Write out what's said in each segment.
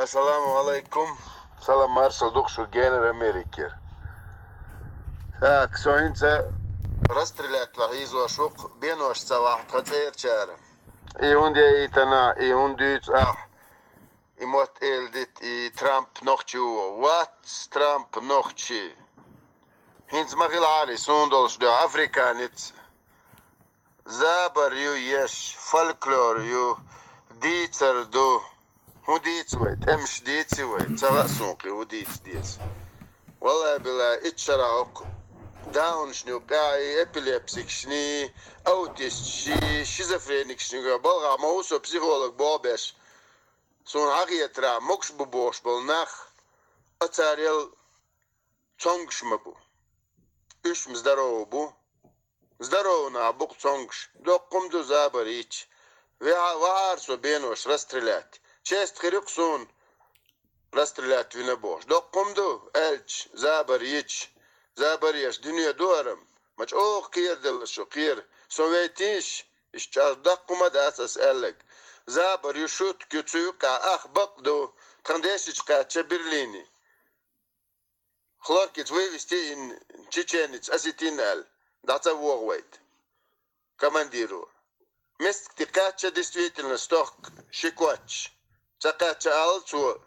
Assalamu alaikum. Salam Marshal Духшу Генер Америки. Так, соинца расстрелять лахизу ашук бенош савах тхацер чара. И унде итана, и ундит и мот элдит, и Трамп нохчу. What Трамп нохчи? Хинц махилари сундолш до африканец. Забар ю еш, фольклор ю, дицер ду. Удиц вай, темш дици вай, цава сунки, удиц диц. Валай била, итшараук, дауншню, кай, эпилепсик шни, аутист ши, шизофреник шни, балга маусо психолог бобеш. Сун агиетра, мокш бубош был нах, ацарел цонгшмабу. Ишм здорово бу. Здорово на бук цонгш. Доккумду забарич. Ваарсо бенош расстрелять. Честь хрюксун расстрелять винобош. Доккумду эльч забарич. Забариш. Дюния дуарам. Мач ох кир делшо кир. Советиш. Ишчас доккума дасас элек. Забар юшут кюцуюка ах бакду. Кандешичка чаберлини. Хлоркиц вывести ин чеченец осетинель. Даться вогвайт. Командиру. Мест тикача действительно сток шикоч. Цакача алцу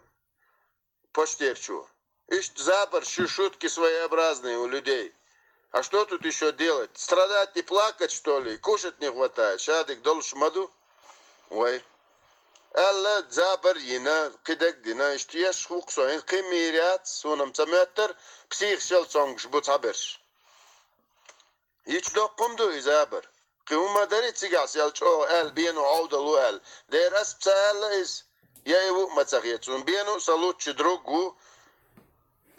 почтерчу. Ишь забор шутки своеобразные у людей. А что тут еще делать? Страдать и плакать, что ли? Кушать не хватает. Шадик долш маду. Ой. Алла забор ина кидек дина иштияш хуксо. Кемирят сунам цаметр псих шел цонгш буцаберш. Hiç dokundu izaber. Kıvma deri tsigas yalço el bienu avdalu el. Deras psal is yaevu matsagiyatsun bienu salut chidrugu.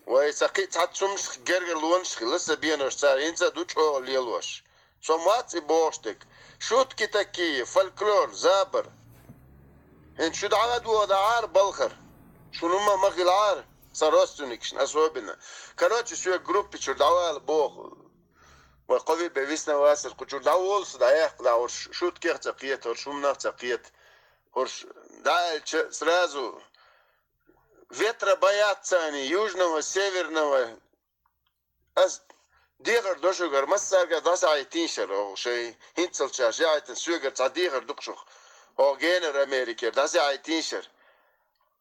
Ve sakit hatsum gergelun schilsa bienu sar inza duço lielwash. Somat i boştek. Şutki taki folklor zaber. En şu dağadu dağar balkhar. Şunuma magilar sarostunikşn aswabina. Короче, şu gruppi çurdawal boğ. وقوي بيسنا واسر كجور داول صدايق داور شوت كير تقيت ور شومنا تقيت ور дальше сразу ветра боятся они южного северного as ديغر دوشوغر مساغا داسا ايتينشر او شيء هينتسل شاجايت سوغر تصديغر دقشخ او جينر امريكا داسا ايتينشر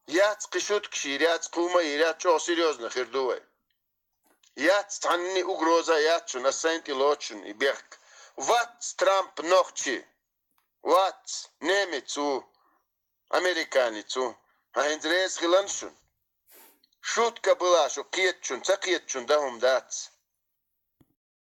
يات قشوت كشيريات قوما يرات شو سيريوزنا خير دوي Я станни угроза ячу на сенти лочун и бег. Вот Трамп ногчи. Вот немецу, американецу. А индрез хиланшун. Шутка была, что киетчун, цакиетчун дахум дац.